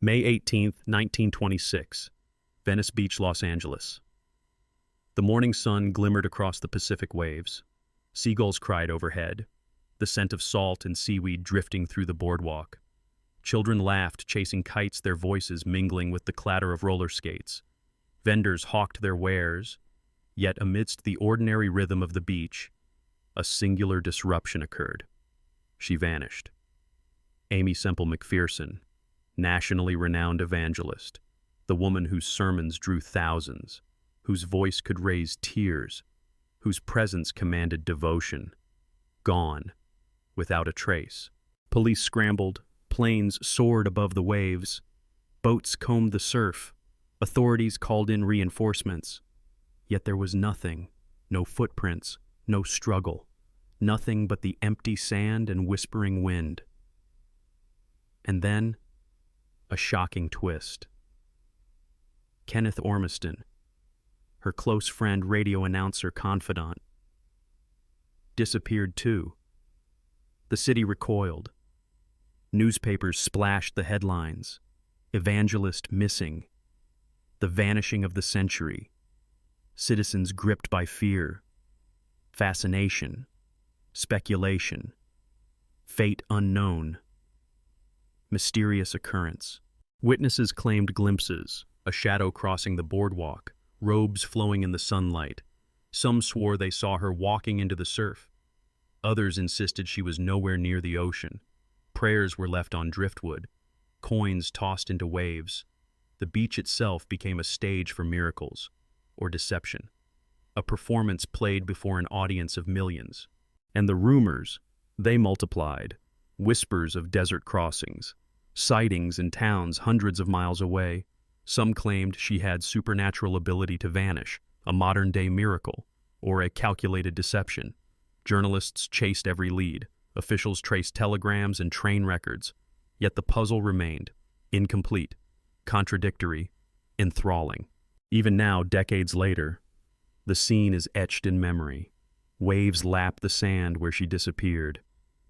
May 18, 1926, Venice Beach, Los Angeles. The morning sun glimmered across the Pacific waves. Seagulls cried overhead, the scent of salt and seaweed drifting through the boardwalk. Children laughed, chasing kites, their voices mingling with the clatter of roller skates. Vendors hawked their wares, yet amidst the ordinary rhythm of the beach, a singular disruption occurred. She vanished. Aimee Semple McPherson, nationally renowned evangelist, the woman whose sermons drew thousands, whose voice could raise tears, whose presence commanded devotion, gone, without a trace. Police scrambled, planes soared above the waves, boats combed the surf, authorities called in reinforcements. Yet there was nothing, no footprints, no struggle, nothing but the empty sand and whispering wind. And then, a shocking twist. Kenneth Ormiston, her close friend, radio announcer, confidant, disappeared too. The city recoiled. Newspapers splashed the headlines. Evangelist missing. The vanishing of the century. Citizens gripped by fear. Fascination. Speculation. Fate unknown. Mysterious occurrence. Witnesses claimed glimpses, a shadow crossing the boardwalk, robes flowing in the sunlight. Some swore they saw her walking into the surf. Others insisted she was nowhere near the ocean. Prayers were left on driftwood, coins tossed into waves. The beach itself became a stage for miracles, or deception, a performance played before an audience of millions. And the rumors, they multiplied. Whispers of desert crossings, sightings in towns hundreds of miles away. Some claimed she had supernatural ability to vanish, a modern-day miracle, or a calculated deception. Journalists chased every lead. Officials traced telegrams and train records. Yet the puzzle remained, incomplete, contradictory, enthralling. Even now, decades later, the scene is etched in memory. Waves lap the sand where she disappeared.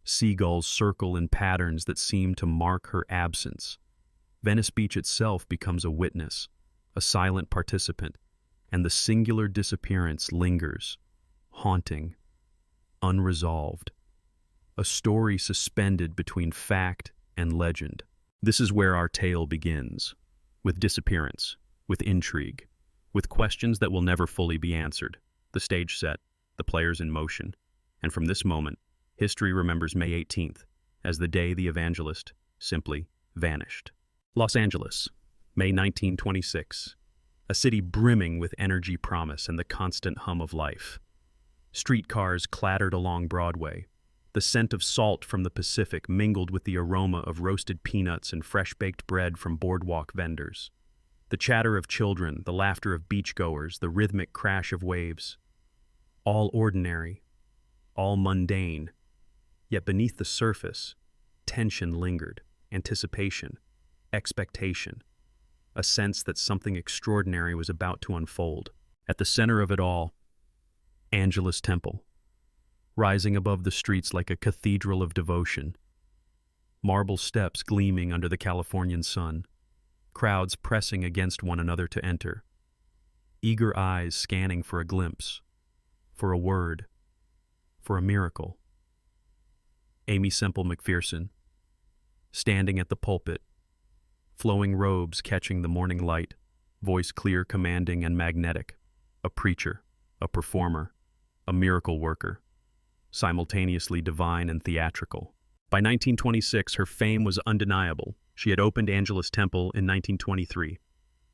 Seagulls circle in patterns that seem to mark her absence. Venice Beach itself becomes a witness, a silent participant, and the singular disappearance lingers, haunting, unresolved. A story suspended between fact and legend. This is where our tale begins, with disappearance, with intrigue, with questions that will never fully be answered. The stage set, the players in motion, and from this moment, history remembers May 18th as the day the evangelist simply vanished. Los Angeles, May 1926, a city brimming with energy, promise, and the constant hum of life. Streetcars clattered along Broadway. The scent of salt from the Pacific mingled with the aroma of roasted peanuts and fresh-baked bread from boardwalk vendors. The chatter of children, the laughter of beachgoers, the rhythmic crash of waves. All ordinary, all mundane. Yet beneath the surface, tension lingered, anticipation, expectation, a sense that something extraordinary was about to unfold. At the center of it all, Angelus Temple, rising above the streets like a cathedral of devotion. Marble steps gleaming under the Californian sun, crowds pressing against one another to enter, eager eyes scanning for a glimpse, for a word, for a miracle. Aimee Semple McPherson, standing at the pulpit, flowing robes catching the morning light, voice clear, commanding, and magnetic, a preacher, a performer, a miracle worker, simultaneously divine and theatrical. By 1926, her fame was undeniable. She had opened Angelus Temple in 1923.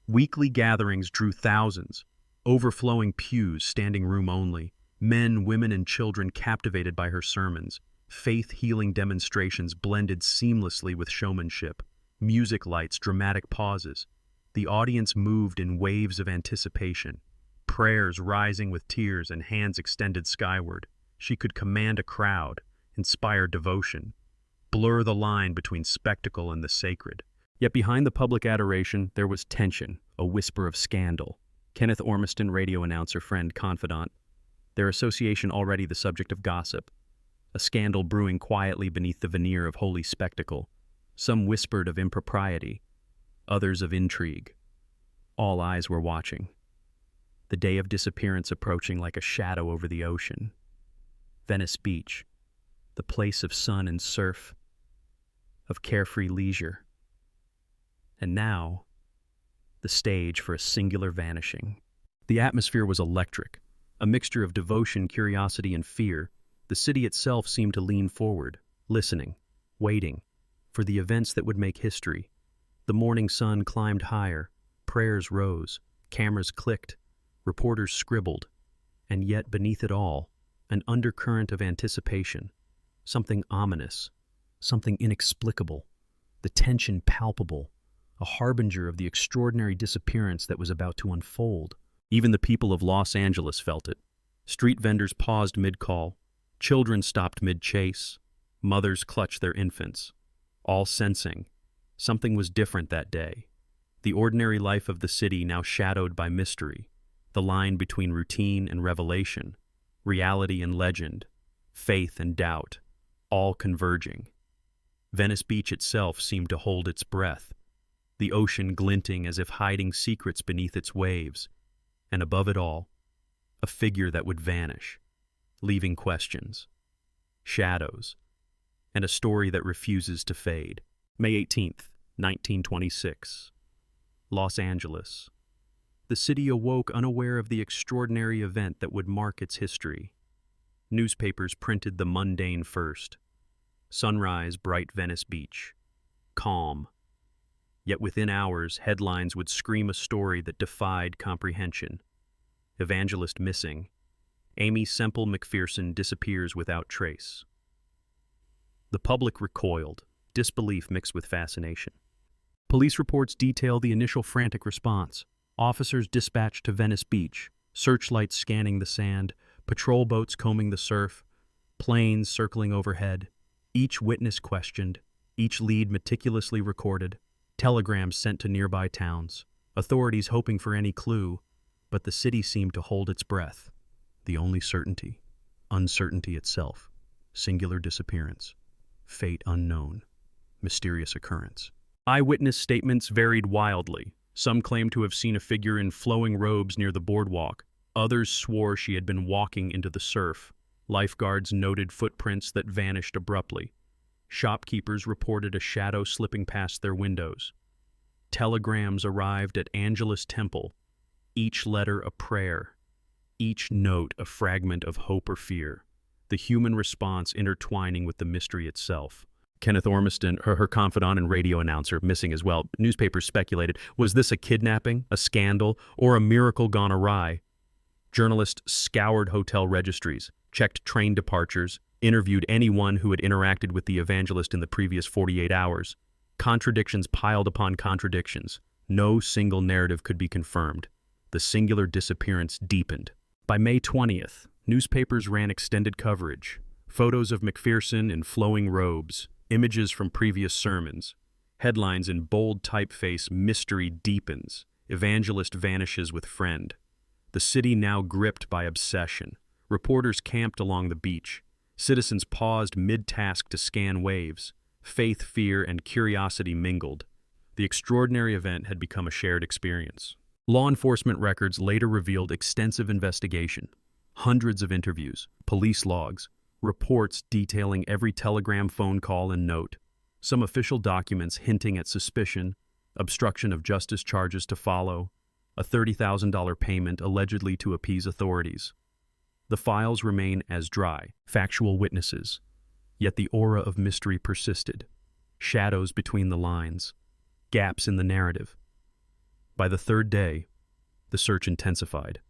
Weekly gatherings drew thousands, overflowing pews, standing room only, men, women, and children captivated by her sermons. Faith-healing demonstrations blended seamlessly with showmanship, music lights, dramatic pauses. The audience moved in waves of anticipation, prayers rising with tears and hands extended skyward. She could command a crowd, inspire devotion, blur the line between spectacle and the sacred. Yet behind the public adoration, there was tension, a whisper of scandal. Kenneth Ormiston, radio announcer, friend, confidant, their association already the subject of gossip. A scandal brewing quietly beneath the veneer of holy spectacle. Some whispered of impropriety. others of intrigue. All eyes were watching. The day of disappearance approaching like a shadow over the ocean. Venice Beach, the place of sun and surf, of carefree leisure. And now, the stage for a singular vanishing. The atmosphere was electric, a mixture of devotion, curiosity, and fear. The city itself seemed to lean forward, listening, waiting, for the events that would make history. The morning sun climbed higher, prayers rose, cameras clicked, reporters scribbled, and yet beneath it all, an undercurrent of anticipation, something ominous, something inexplicable, the tension palpable, a harbinger of the extraordinary disappearance that was about to unfold. Even the people of Los Angeles felt it. Street vendors paused mid-call, children stopped mid-chase, mothers clutched their infants, all sensing something was different that day. The ordinary life of the city now shadowed by mystery, the line between routine and revelation, reality and legend, faith and doubt, all converging. Venice Beach itself seemed to hold its breath, the ocean glinting as if hiding secrets beneath its waves, and above it all, a figure that would vanish, leaving questions, shadows, and a story that refuses to fade. May 18th, 1926. Los Angeles. The city awoke unaware of the extraordinary event that would mark its history. Newspapers printed the mundane first. Sunrise, bright Venice Beach. Calm. Yet within hours, headlines would scream a story that defied comprehension. Evangelist missing. Aimee Semple McPherson disappears without trace. The public recoiled, disbelief mixed with fascination. Police reports detail the initial frantic response. Officers dispatched to Venice Beach, searchlights scanning the sand, patrol boats combing the surf, planes circling overhead. Each witness questioned, each lead meticulously recorded, telegrams sent to nearby towns, authorities hoping for any clue, but the city seemed to hold its breath. The only certainty, uncertainty itself, singular disappearance, fate unknown, mysterious occurrence. Eyewitness statements varied wildly. Some claimed to have seen a figure in flowing robes near the boardwalk. Others swore she had been walking into the surf. Lifeguards noted footprints that vanished abruptly. Shopkeepers reported a shadow slipping past their windows. Telegrams arrived at Angela's temple, each letter a prayer, each note a fragment of hope or fear, the human response intertwining with the mystery itself. Kenneth Ormiston, her confidant and radio announcer, missing as well. Newspapers speculated, was this a kidnapping, a scandal, or a miracle gone awry? Journalists scoured hotel registries, checked train departures, interviewed anyone who had interacted with the evangelist in the previous 48 hours. Contradictions piled upon contradictions. No single narrative could be confirmed. The singular disappearance deepened. By May 20th, newspapers ran extended coverage. Photos of McPherson in flowing robes, images from previous sermons, headlines in bold typeface, mystery deepens, evangelist vanishes with friend. The city now gripped by obsession. Reporters camped along the beach. Citizens paused mid-task to scan waves. Faith, fear, and curiosity mingled. The extraordinary event had become a shared experience. Law enforcement records later revealed extensive investigation, hundreds of interviews, police logs, reports detailing every telegram, phone call, and note, some official documents hinting at suspicion, obstruction of justice charges to follow, a $30,000 payment allegedly to appease authorities. The files remain as dry, factual witnesses, yet the aura of mystery persisted, shadows between the lines, gaps in the narrative. By the third day, the search intensified.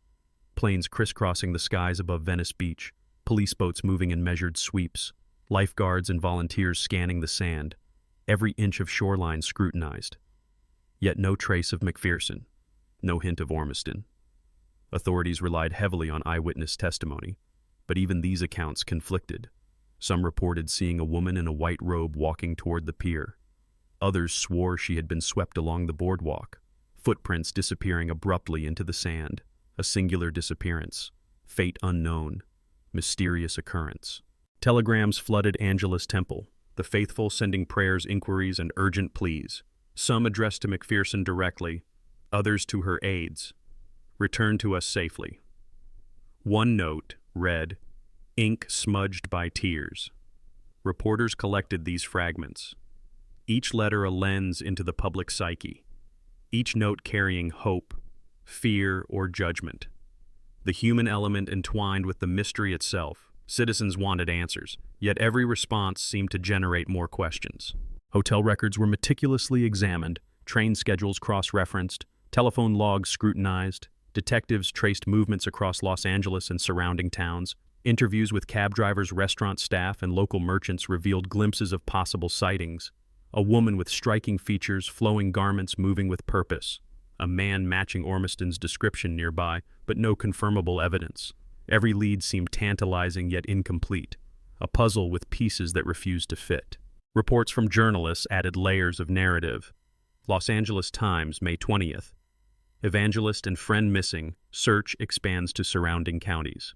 Planes crisscrossing the skies above Venice Beach, police boats moving in measured sweeps, lifeguards and volunteers scanning the sand, every inch of shoreline scrutinized. Yet no trace of McPherson, no hint of Ormiston. Authorities relied heavily on eyewitness testimony, but even these accounts conflicted. Some reported seeing a woman in a white robe walking toward the pier. Others swore she had been swept along the boardwalk, footprints disappearing abruptly into the sand, a singular disappearance, fate unknown, mysterious occurrence. Telegrams flooded Angela's temple, the faithful sending prayers, inquiries, and urgent pleas. Some addressed to McPherson directly, others to her aides. Returned to us safely. One note read, "Ink smudged by tears." Reporters collected these fragments, each letter a lens into the public psyche, each note carrying hope, fear, or judgment. The human element entwined with the mystery itself. Citizens wanted answers, yet every response seemed to generate more questions. Hotel records were meticulously examined, train schedules cross-referenced, telephone logs scrutinized, detectives traced movements across Los Angeles and surrounding towns. Interviews with cab drivers, restaurant staff, and local merchants revealed glimpses of possible sightings. A woman with striking features, flowing garments moving with purpose. A man matching Ormiston's description nearby, but no confirmable evidence. Every lead seemed tantalizing yet incomplete, a puzzle with pieces that refused to fit. Reports from journalists added layers of narrative. Los Angeles Times, May 20th. Evangelist and friend missing, search expands to surrounding counties.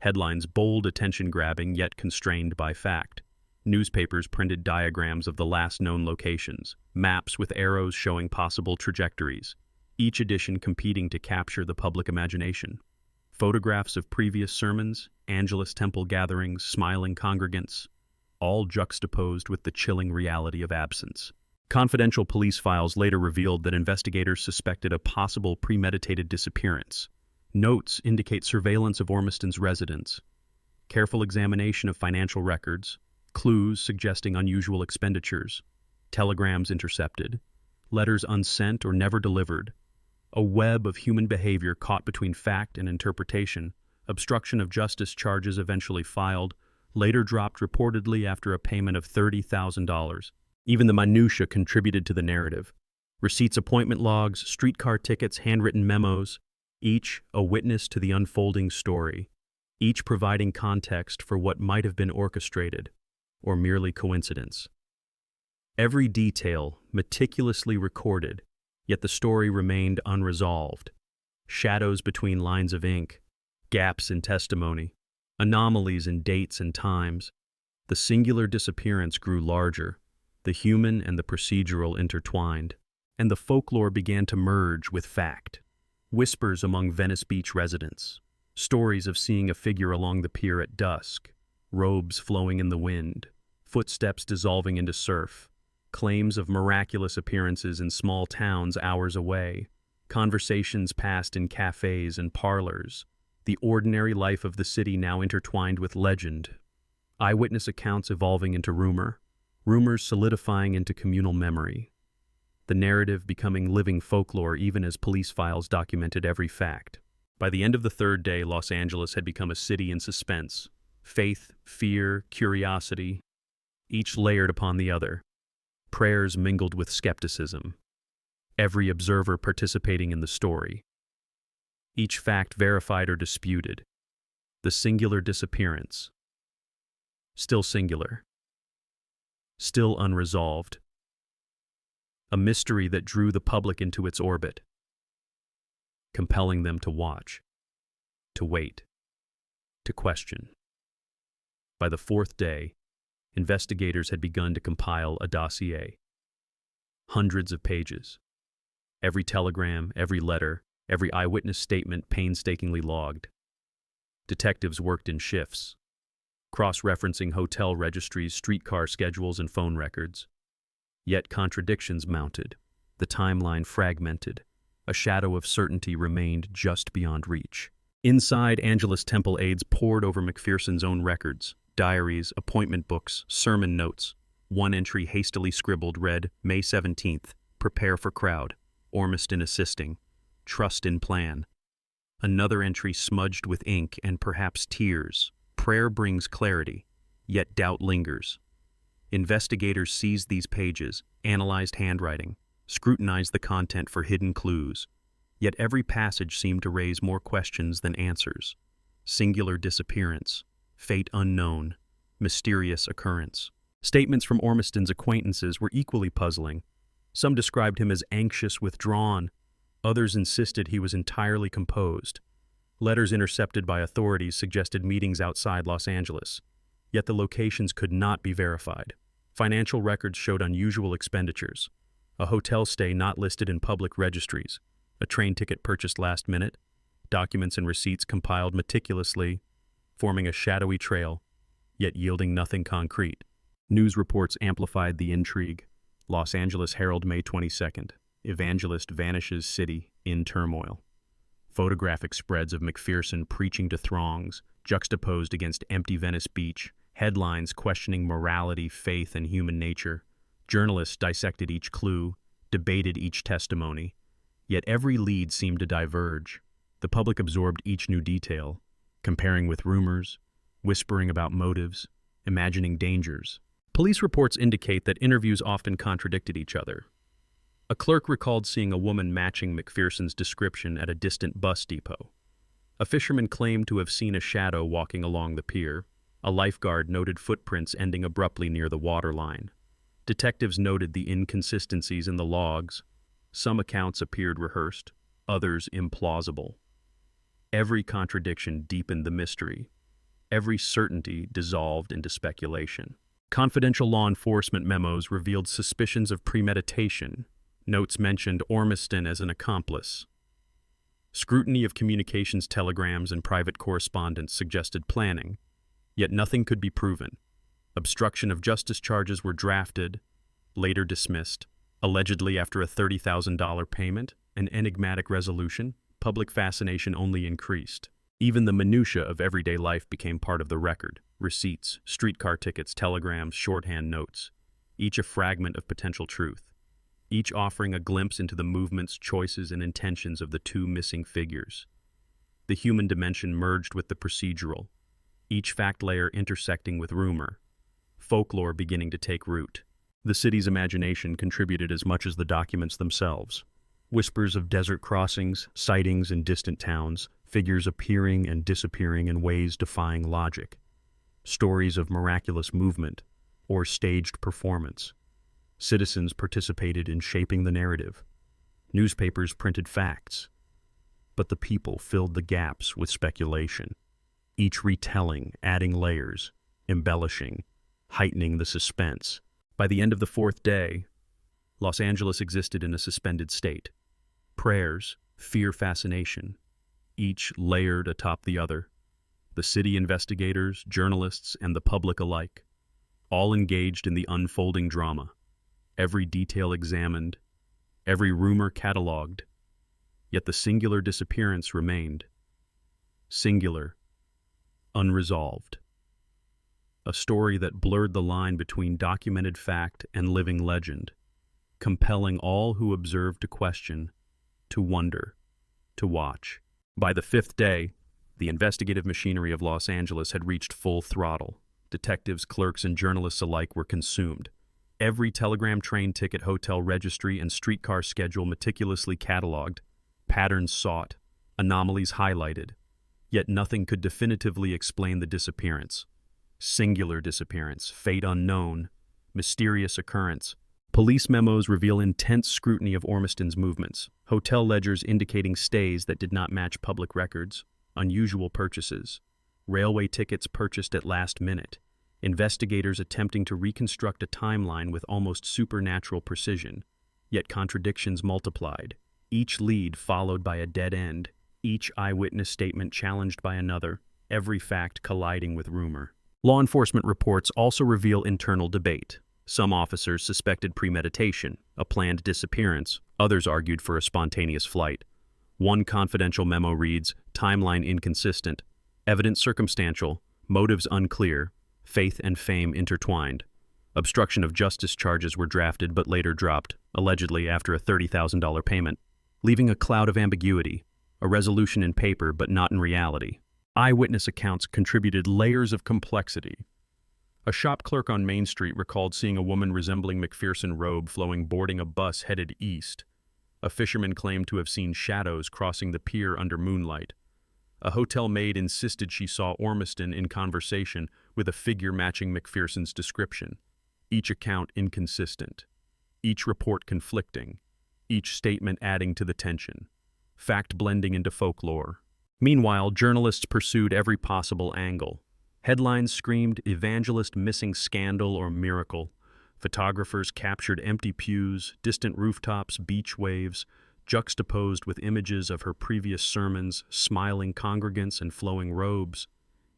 Headlines bold, attention-grabbing, yet constrained by fact. Newspapers printed diagrams of the last known locations, maps with arrows showing possible trajectories, each edition competing to capture the public imagination. Photographs of previous sermons, Angelus Temple gatherings, smiling congregants, all juxtaposed with the chilling reality of absence. Confidential police files later revealed that investigators suspected a possible premeditated disappearance. Notes indicate surveillance of Ormiston's residence, careful examination of financial records, clues suggesting unusual expenditures, telegrams intercepted, letters unsent or never delivered, a web of human behavior caught between fact and interpretation, obstruction of justice charges eventually filed, later dropped reportedly after a payment of $30,000. Even the minutiae contributed to the narrative. Receipts, appointment logs, streetcar tickets, handwritten memos, each a witness to the unfolding story, each providing context for what might have been orchestrated or merely coincidence. Every detail meticulously recorded, yet the story remained unresolved. Shadows between lines of ink, gaps in testimony, anomalies in dates and times. The singular disappearance grew larger, the human and the procedural intertwined, and the folklore began to merge with fact. Whispers among Venice Beach residents, stories of seeing a figure along the pier at dusk, robes flowing in the wind, footsteps dissolving into surf, claims of miraculous appearances in small towns hours away, conversations passed in cafes and parlors, the ordinary life of the city now intertwined with legend, eyewitness accounts evolving into rumors solidifying into communal memory, the narrative becoming living folklore even as police files documented every fact. By the end of the third day, Los Angeles had become a city in suspense. Faith, fear, curiosity, each layered upon the other. Prayers mingled with skepticism. Every observer participating in the story. Each fact verified or disputed. The singular disappearance. Still singular. Still unresolved. A mystery that drew the public into its orbit, compelling them to watch, to wait, to question. By the fourth day, investigators had begun to compile a dossier. Hundreds of pages. Every telegram, every letter, every eyewitness statement painstakingly logged. Detectives worked in shifts, cross-referencing hotel registries, streetcar schedules, and phone records. Yet contradictions mounted, the timeline fragmented. A shadow of certainty remained just beyond reach. Inside, Angelus Temple aides pored over McPherson's own records, diaries, appointment books, sermon notes. One entry hastily scribbled read, May 17th, prepare for crowd, Ormiston assisting, trust in plan. Another entry smudged with ink and perhaps tears, prayer brings clarity, yet doubt lingers. Investigators seized these pages, analyzed handwriting, scrutinized the content for hidden clues. Yet every passage seemed to raise more questions than answers. Singular disappearance, fate unknown, mysterious occurrence. Statements from Ormiston's acquaintances were equally puzzling. Some described him as anxious, withdrawn. Others insisted he was entirely composed. Letters intercepted by authorities suggested meetings outside Los Angeles. Yet the locations could not be verified. Financial records showed unusual expenditures. a hotel stay not listed in public registries, a train ticket purchased last minute, documents and receipts compiled meticulously, forming a shadowy trail, yet yielding nothing concrete. News reports amplified the intrigue. Los Angeles Herald, May 22nd. Evangelist vanishes, city in turmoil. Photographic spreads of McPherson preaching to throngs, juxtaposed against empty Venice Beach, headlines questioning morality, faith, and human nature. Journalists dissected each clue, debated each testimony, yet every lead seemed to diverge. The public absorbed each new detail, comparing with rumors, whispering about motives, imagining dangers. Police reports indicate that interviews often contradicted each other. A clerk recalled seeing a woman matching McPherson's description at a distant bus depot. A fisherman claimed to have seen a shadow walking along the pier. A lifeguard noted footprints ending abruptly near the waterline. Detectives noted the inconsistencies in the logs. Some accounts appeared rehearsed, others implausible. Every contradiction deepened the mystery. Every certainty dissolved into speculation. Confidential law enforcement memos revealed suspicions of premeditation. Notes mentioned Ormiston as an accomplice. Scrutiny of communications telegrams and private correspondence suggested planning, yet nothing could be proven. Obstruction of justice charges were drafted, later dismissed. Allegedly after a $30,000 payment, an enigmatic resolution, public fascination only increased. Even the minutiae of everyday life became part of the record. Receipts, streetcar tickets, telegrams, shorthand notes, each a fragment of potential truth, each offering a glimpse into the movements, choices, and intentions of the two missing figures. The human dimension merged with the procedural, each fact layer intersecting with rumor, folklore beginning to take root. The city's imagination contributed as much as the documents themselves. Whispers of desert crossings, sightings in distant towns, figures appearing and disappearing in ways defying logic. Stories of miraculous movement or staged performance. Citizens participated in shaping the narrative. Newspapers printed facts, but the people filled the gaps with speculation, each retelling, adding layers, embellishing, heightening the suspense. By the end of the fourth day, Los Angeles existed in a suspended state. Prayers, fear, fascination, each layered atop the other. The city investigators, journalists, and the public alike, all engaged in the unfolding drama, every detail examined, every rumor catalogued, yet the singular disappearance remained. Singular, unresolved. A story that blurred the line between documented fact and living legend, compelling all who observed to question, to wonder, to watch. By the fifth day, the investigative machinery of Los Angeles had reached full throttle. Detectives, clerks, and journalists alike were consumed. Every telegram, train ticket, hotel registry, and streetcar schedule meticulously catalogued, patterns sought, anomalies highlighted, yet nothing could definitively explain the disappearance. Singular disappearance, fate unknown, mysterious occurrence. Police memos reveal intense scrutiny of Ormiston's movements, hotel ledgers indicating stays that did not match public records, unusual purchases, railway tickets purchased at last minute, investigators attempting to reconstruct a timeline with almost supernatural precision, yet contradictions multiplied, each lead followed by a dead end, each eyewitness statement challenged by another, every fact colliding with rumor. Law enforcement reports also reveal internal debate. Some officers suspected premeditation, a planned disappearance. Others argued for a spontaneous flight. One confidential memo reads, timeline inconsistent, evidence circumstantial, motives unclear, faith and fame intertwined. Obstruction of justice charges were drafted but later dropped, allegedly after a $30,000 payment, leaving a cloud of ambiguity, a resolution in paper but not in reality. Eyewitness accounts contributed layers of complexity. A shop clerk on Main Street recalled seeing a woman resembling McPherson robe boarding a bus headed east. A fisherman claimed to have seen shadows crossing the pier under moonlight. A hotel maid insisted she saw Ormiston in conversation with a figure matching McPherson's description. Each account inconsistent, each report conflicting, each statement adding to the tension, fact blending into folklore. Meanwhile, journalists pursued every possible angle. Headlines screamed, evangelist missing scandal or miracle. Photographers captured empty pews, distant rooftops, beach waves, juxtaposed with images of her previous sermons, smiling congregants and flowing robes.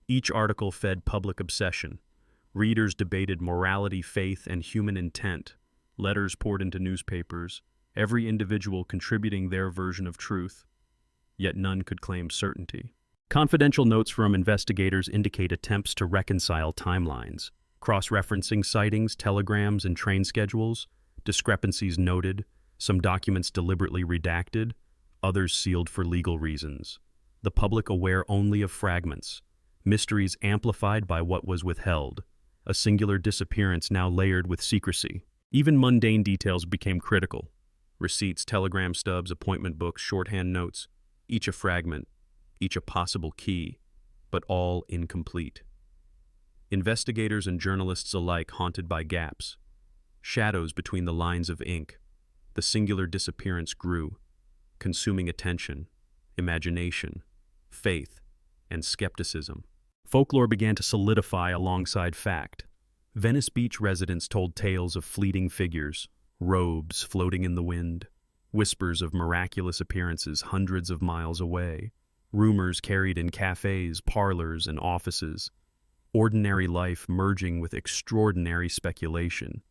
Each article fed public obsession. Readers debated morality, faith, and human intent. Letters poured into newspapers, every individual contributing their version of truth, yet none could claim certainty. Confidential notes from investigators indicate attempts to reconcile timelines, cross-referencing sightings, telegrams, and train schedules, discrepancies noted, some documents deliberately redacted, others sealed for legal reasons. The public aware only of fragments, mysteries amplified by what was withheld, a singular disappearance now layered with secrecy. Even mundane details became critical. Receipts, telegram stubs, appointment books, shorthand notes, each a fragment, each a possible key, but all incomplete. Investigators and journalists alike haunted by gaps, shadows between the lines of ink. The singular disappearance grew, consuming attention, imagination, faith, and skepticism. Folklore began to solidify alongside fact. Venice Beach residents told tales of fleeting figures, robes floating in the wind, whispers of miraculous appearances hundreds of miles away, rumors carried in cafes, parlors, and offices, ordinary life merging with extraordinary speculation,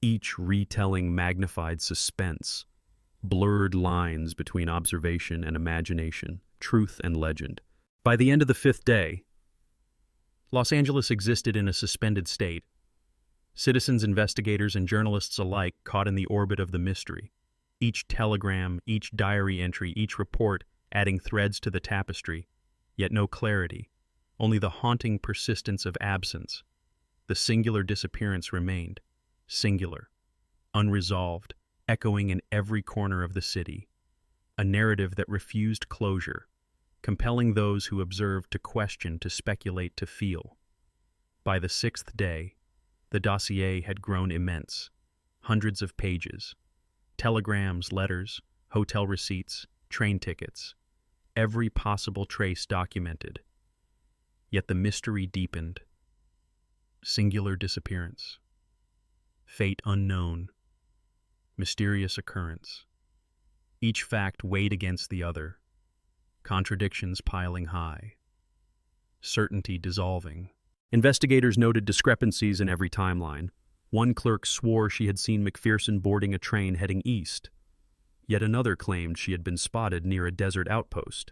each retelling magnified suspense, blurred lines between observation and imagination, truth and legend. By the end of the fifth day, Los Angeles existed in a suspended state. Citizens, investigators, and journalists alike caught in the orbit of the mystery. Each telegram, each diary entry, each report adding threads to the tapestry, yet no clarity, only the haunting persistence of absence. The singular disappearance remained, singular, unresolved, echoing in every corner of the city, a narrative that refused closure, compelling those who observed to question, to speculate, to feel. By the sixth day, the dossier had grown immense, hundreds of pages, telegrams, letters, hotel receipts, train tickets, every possible trace documented. Yet the mystery deepened. Singular disappearance, fate unknown, mysterious occurrence. Each fact weighed against the other, contradictions piling high, certainty dissolving. Investigators noted discrepancies in every timeline. One clerk swore she had seen McPherson boarding a train heading east, yet another claimed she had been spotted near a desert outpost.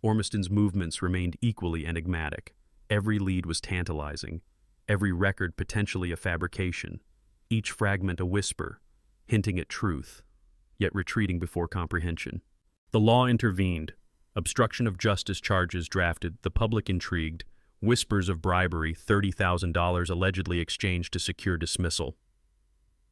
Ormiston's movements remained equally enigmatic. Every lead was tantalizing, every record potentially a fabrication, each fragment a whisper, hinting at truth, yet retreating before comprehension. The law intervened. Obstruction of justice charges drafted, the public intrigued, whispers of bribery, $30,000 allegedly exchanged to secure dismissal.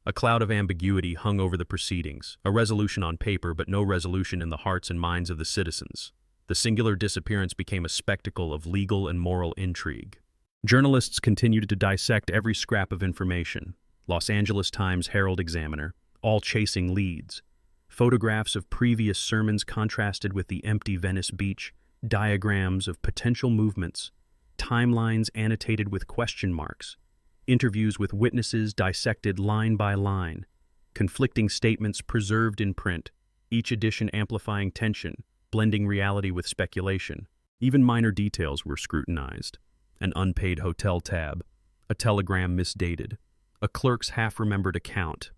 A cloud of ambiguity hung over the proceedings, a resolution on paper but no resolution in the hearts and minds of the citizens. The singular disappearance became a spectacle of legal and moral intrigue. Journalists continued to dissect every scrap of information. Los Angeles Times, Herald, Examiner, all chasing leads. Photographs of previous sermons contrasted with the empty Venice Beach, diagrams of potential movements, timelines annotated with question marks, interviews with witnesses dissected line by line, conflicting statements preserved in print, each edition amplifying tension, blending reality with speculation. Even minor details were scrutinized. An unpaid hotel tab, a telegram misdated, a clerk's half-remembered account,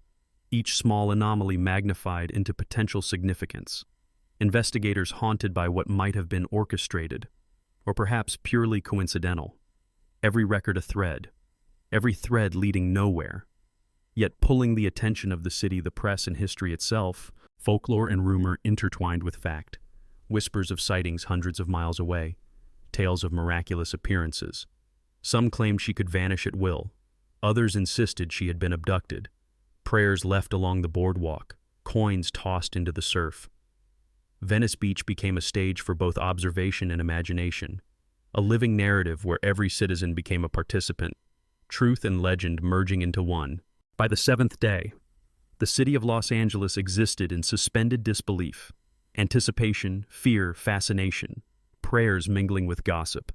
each small anomaly magnified into potential significance. Investigators haunted by what might have been orchestrated, or perhaps purely coincidental. Every record a thread, every thread leading nowhere, yet pulling the attention of the city, the press, and history itself. Folklore and rumor intertwined with fact. Whispers of sightings hundreds of miles away, tales of miraculous appearances. Some claimed she could vanish at will. Others insisted she had been abducted. Prayers left along the boardwalk, coins tossed into the surf. Venice Beach became a stage for both observation and imagination, a living narrative where every citizen became a participant, truth and legend merging into one. By the seventh day, the city of Los Angeles existed in suspended disbelief, anticipation, fear, fascination, prayers mingling with gossip,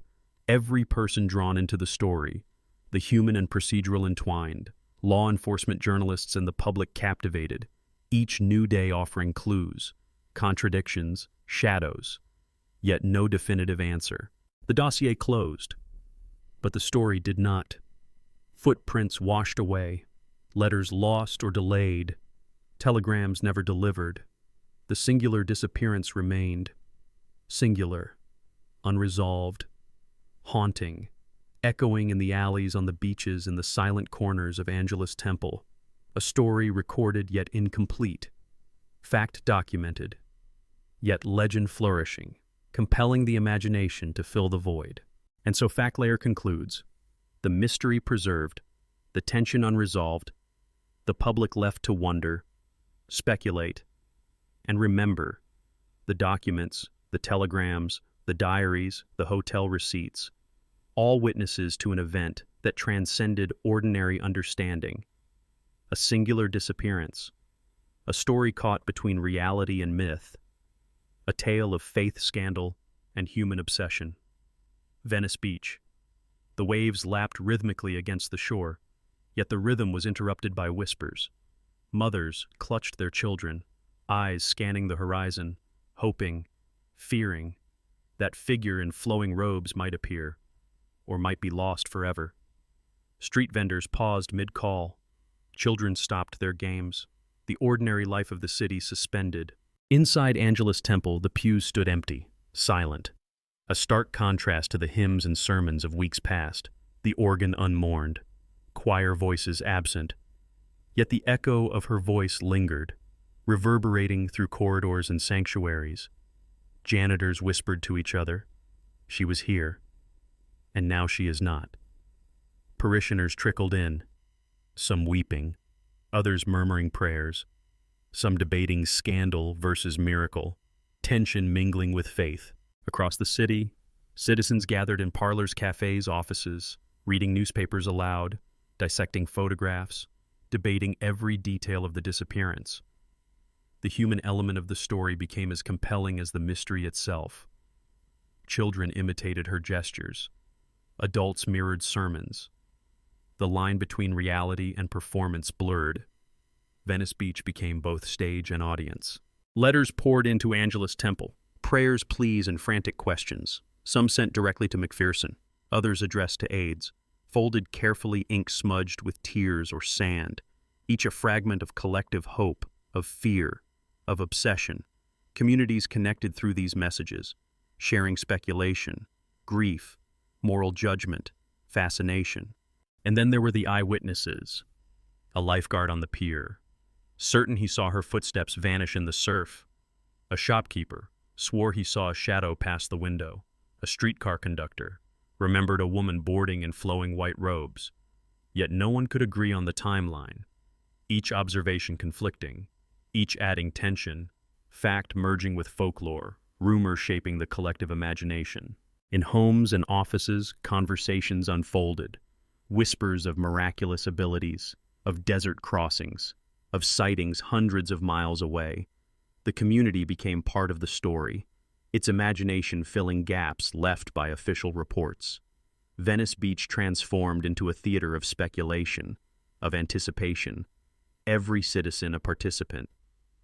every person drawn into the story, the human and procedural entwined. law enforcement journalists and the public captivated, each new day offering clues, contradictions, shadows, yet no definitive answer. The dossier closed, but the story did not. Footprints washed away, letters lost or delayed, telegrams never delivered. The singular disappearance remained. Singular, unresolved, haunting, echoing in the alleys, on the beaches, in the silent corners of Angelus Temple. A story recorded yet incomplete, fact documented, yet legend flourishing, compelling the imagination to fill the void. And so Fact Layer concludes, the mystery preserved, the tension unresolved, the public left to wonder, speculate, and remember. The documents, the telegrams, the diaries, the hotel receipts, all witnesses to an event that transcended ordinary understanding. A singular disappearance, a story caught between reality and myth, a tale of faith scandal and human obsession. Venice Beach. The waves lapped rhythmically against the shore, yet the rhythm was interrupted by whispers. Mothers clutched their children, eyes scanning the horizon, hoping, fearing, that figure in flowing robes might appear, or might be lost forever. Street vendors paused mid-call. Children stopped their games. The ordinary life of the city suspended. Inside Angelus Temple, the pews stood empty, silent. A stark contrast to the hymns and sermons of weeks past, the organ unmourned, choir voices absent. Yet the echo of her voice lingered, reverberating through corridors and sanctuaries. Janitors whispered to each other, she was here, and now she is not. Parishioners trickled in, some weeping, others murmuring prayers, some debating scandal versus miracle, tension mingling with faith. Across the city, citizens gathered in parlors, cafes, offices, reading newspapers aloud, dissecting photographs, debating every detail of the disappearance. The human element of the story became as compelling as the mystery itself. Children imitated her gestures. Adults mirrored sermons. The line between reality and performance blurred. Venice Beach became both stage and audience. Letters poured into Angelus Temple. Prayers, pleas, and frantic questions. Some sent directly to McPherson, others addressed to aides, folded carefully, ink smudged with tears or sand, each a fragment of collective hope, of fear, of obsession. Communities connected through these messages, sharing speculation, grief, moral judgment, fascination. And then there were the eyewitnesses. A lifeguard on the pier, certain he saw her footsteps vanish in the surf. A shopkeeper swore he saw a shadow pass the window. A streetcar conductor remembered a woman boarding in flowing white robes. Yet no one could agree on the timeline, each observation conflicting, each adding tension, fact merging with folklore, rumor shaping the collective imagination. In homes and offices, conversations unfolded, whispers of miraculous abilities, of desert crossings, of sightings hundreds of miles away. The community became part of the story, its imagination filling gaps left by official reports. Venice Beach transformed into a theater of speculation, of anticipation, every citizen a participant,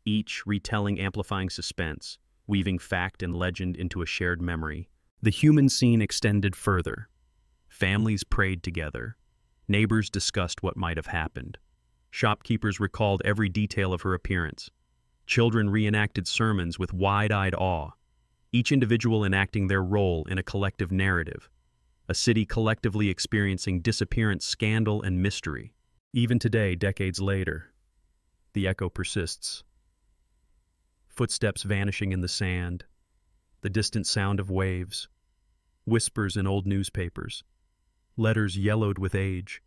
each retelling amplifying suspense, weaving fact and legend into a shared memory. The human scene extended further. Families prayed together. Neighbors discussed what might have happened. Shopkeepers recalled every detail of her appearance. Children reenacted sermons with wide-eyed awe, each individual enacting their role in a collective narrative, a city collectively experiencing disappearance, scandal, and mystery. Even today, decades later, the echo persists. Footsteps vanishing in the sand, the distant sound of waves, whispers in old newspapers, letters yellowed with age,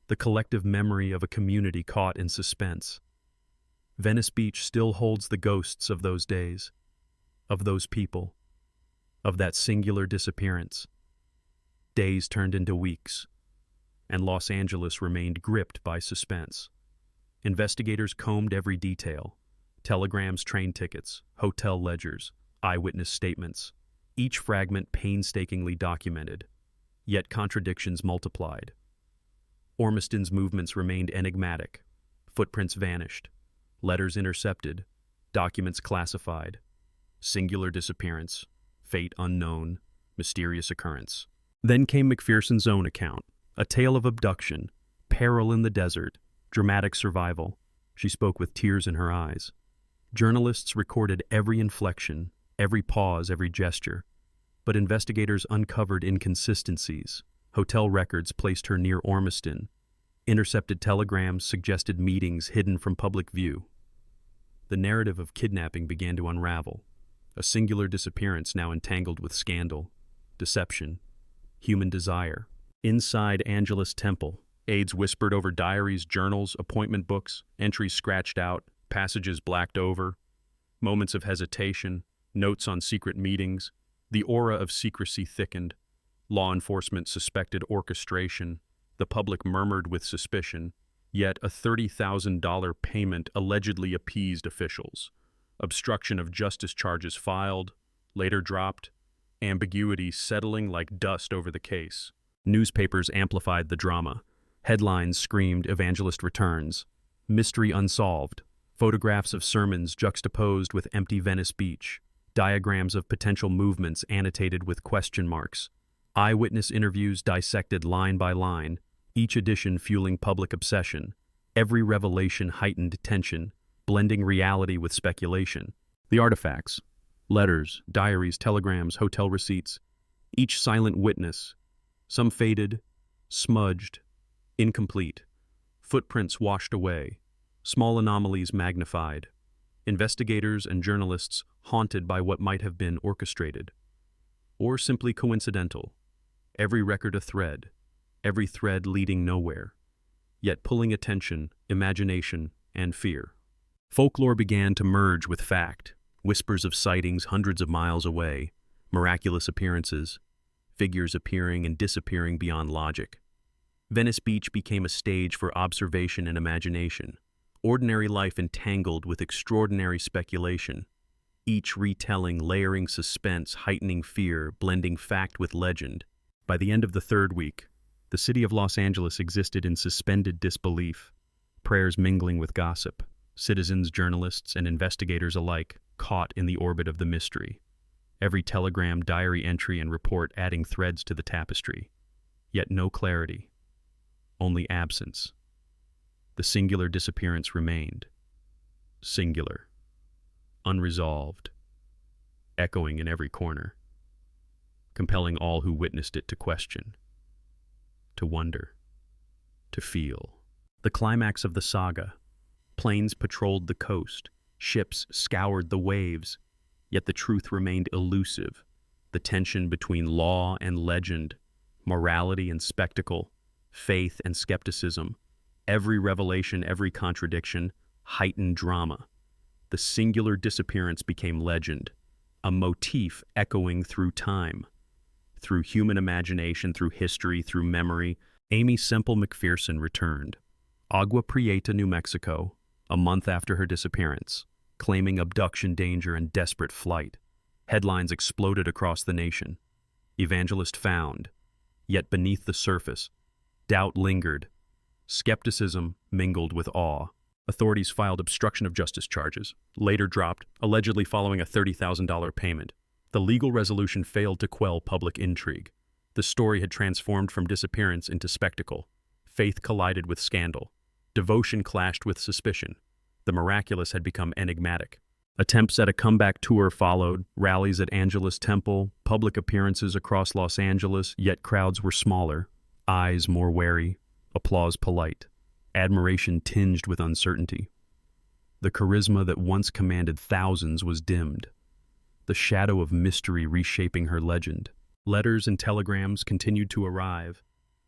the collective memory of a community caught in suspense. Venice Beach still holds the ghosts of those days, of those people, of that singular disappearance. Days turned into weeks, and Los Angeles remained gripped by suspense. Investigators combed every detail: telegrams, train tickets, hotel ledgers, eyewitness statements, each fragment painstakingly documented, yet contradictions multiplied. Ormiston's movements remained enigmatic. Footprints vanished. Letters intercepted. Documents classified. Singular disappearance. Fate unknown. Mysterious occurrence. Then came McPherson's own account. A tale of abduction. Peril in the desert. Dramatic survival. She spoke with tears in her eyes. Journalists recorded every inflection, every pause, every gesture. But investigators uncovered inconsistencies. Hotel records placed her near Ormiston. Intercepted telegrams suggested meetings hidden from public view. The narrative of kidnapping began to unravel. A singular disappearance now entangled with scandal, deception, human desire. Inside Angelus Temple, aides whispered over diaries, journals, appointment books, entries scratched out, passages blacked over, moments of hesitation, notes on secret meetings. The aura of secrecy thickened. Law enforcement suspected orchestration. The public murmured with suspicion. Yet a $30,000 payment allegedly appeased officials. Obstruction of justice charges filed, later dropped, ambiguity settling like dust over the case. Newspapers amplified the drama. Headlines screamed "Evangelist returns," "Mystery unsolved," photographs of sermons juxtaposed with empty Venice Beach, diagrams of potential movements annotated with question marks, eyewitness interviews dissected line by line, each edition fueling public obsession, every revelation heightened tension, blending reality with speculation. The artifacts, letters, diaries, telegrams, hotel receipts, each silent witness, some faded, smudged, incomplete, footprints washed away, small anomalies magnified, investigators and journalists haunted by what might have been orchestrated, or simply coincidental, every record a thread, every thread leading nowhere, yet pulling attention, imagination, and fear. Folklore began to merge with fact, whispers of sightings hundreds of miles away, miraculous appearances, figures appearing and disappearing beyond logic. Venice Beach became a stage for observation and imagination, ordinary life entangled with extraordinary speculation, each retelling layering suspense, heightening fear, blending fact with legend. By the end of the third week, the city of Los Angeles existed in suspended disbelief, prayers mingling with gossip, citizens, journalists, and investigators alike caught in the orbit of the mystery, every telegram, diary entry, and report adding threads to the tapestry. Yet no clarity, only absence. The singular disappearance remained. Singular. Unresolved. Echoing in every corner. Compelling all who witnessed it to question. To wonder. To feel. The climax of the saga. Planes patrolled the coast. Ships scoured the waves. Yet the truth remained elusive. The tension between law and legend. Morality and spectacle. Faith and skepticism. Every revelation, every contradiction, heightened drama. The singular disappearance became legend, a motif echoing through time, through human imagination, through history, through memory. Aimee Semple McPherson returned, Agua Prieta, New Mexico, a month after her disappearance, claiming abduction danger and desperate flight. Headlines exploded across the nation. Evangelist found, yet beneath the surface, doubt lingered. Skepticism mingled with awe. Authorities filed obstruction of justice charges, later dropped, allegedly following a $30,000 payment. The legal resolution failed to quell public intrigue. The story had transformed from disappearance into spectacle. Faith collided with scandal. Devotion clashed with suspicion. The miraculous had become enigmatic. Attempts at a comeback tour followed, rallies at Angelus Temple, public appearances across Los Angeles, yet crowds were smaller, eyes more wary, applause polite, admiration tinged with uncertainty. The charisma that once commanded thousands was dimmed, the shadow of mystery reshaping her legend. Letters and telegrams continued to arrive,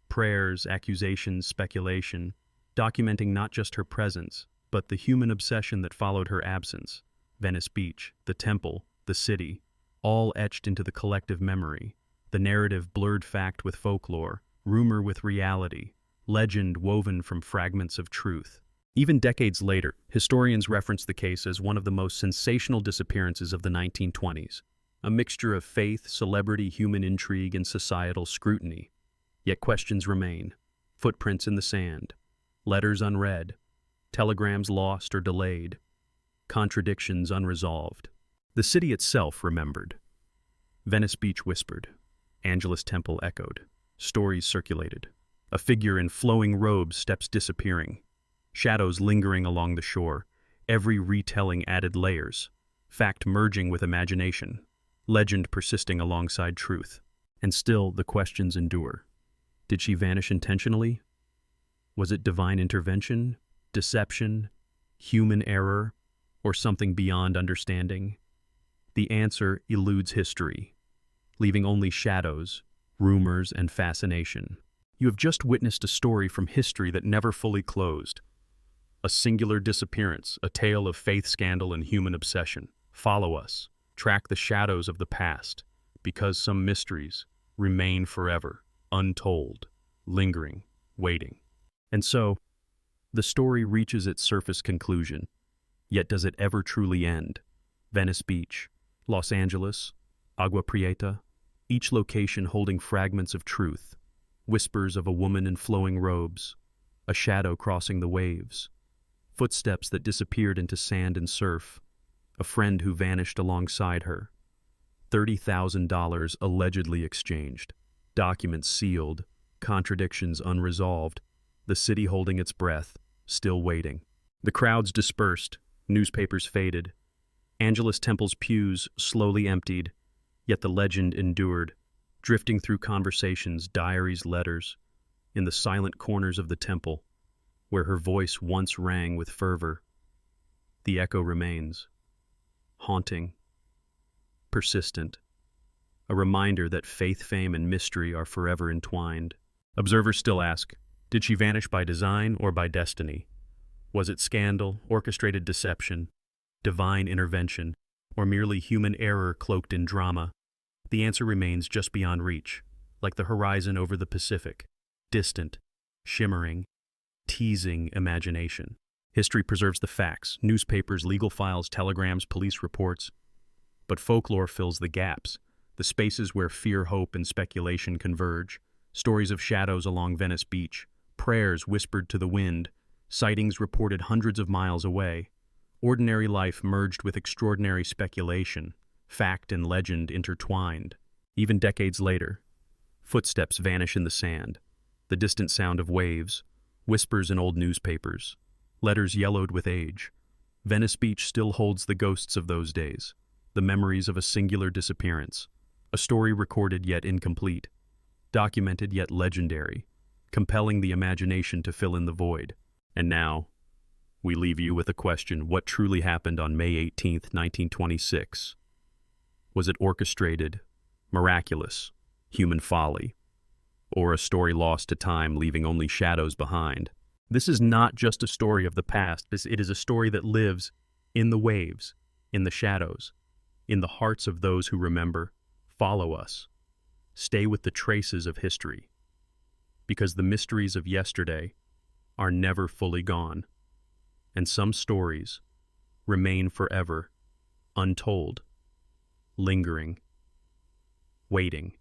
prayers, accusations, speculation, documenting not just her presence, but the human obsession that followed her absence. Venice Beach, the temple, the city, all etched into the collective memory. The narrative blurred fact with folklore, rumor with reality, legend woven from fragments of truth. Even decades later, historians reference the case as one of the most sensational disappearances of the 1920s, a mixture of faith, celebrity, human intrigue, and societal scrutiny. Yet questions remain. Footprints in the sand, letters unread, telegrams lost or delayed, contradictions unresolved. The city itself remembered. Venice Beach whispered. Angelus Temple echoed. Stories circulated. A figure in flowing robes steps disappearing. Shadows lingering along the shore. Every retelling added layers. Fact merging with imagination. Legend persisting alongside truth. And still, the questions endure. Did she vanish intentionally? Was it divine intervention, deception, human error, or something beyond understanding? The answer eludes history, leaving only shadows, rumors, and fascination. You have just witnessed a story from history that never fully closed. A singular disappearance, a tale of faith scandal and human obsession. Follow us. Track the shadows of the past, because some mysteries remain forever, untold, lingering, waiting. And so, the story reaches its surface conclusion. Yet does it ever truly end? Venice Beach, Los Angeles, Agua Prieta, each location holding fragments of truth, whispers of a woman in flowing robes, a shadow crossing the waves, footsteps that disappeared into sand and surf, a friend who vanished alongside her, $30,000 allegedly exchanged, documents sealed, contradictions unresolved, the city holding its breath, still waiting. The crowds dispersed, newspapers faded, Angelus Temple's pews slowly emptied, yet the legend endured, drifting through conversations, diaries, letters, in the silent corners of the temple, where her voice once rang with fervor. The echo remains, haunting, persistent, a reminder that faith, fame, and mystery are forever entwined. Observers still ask, did she vanish by design or by destiny? Was it scandal, orchestrated deception, divine intervention, or merely human error cloaked in drama? The answer remains just beyond reach, like the horizon over the Pacific, distant, shimmering, teasing imagination. History preserves the facts, newspapers, legal files, telegrams, police reports. But folklore fills the gaps, the spaces where fear, hope, and speculation converge. Stories of shadows along Venice Beach, prayers whispered to the wind, sightings reported hundreds of miles away. Ordinary life merged with extraordinary speculation, fact and legend intertwined. Even decades later, footsteps vanish in the sand, the distant sound of waves, whispers in old newspapers, letters yellowed with age. Venice Beach still holds the ghosts of those days, the memories of a singular disappearance, a story recorded yet incomplete, documented yet legendary, compelling the imagination to fill in the void. And now, we leave you with a question: what truly happened on May 18th, 1926? Was it orchestrated, miraculous, human folly, or a story lost to time, leaving only shadows behind? This is not just a story of the past. It is a story that lives in the waves, in the shadows, in the hearts of those who remember. Follow us. Stay with the traces of history, because the mysteries of yesterday are never fully gone, and some stories remain forever untold, lingering, waiting.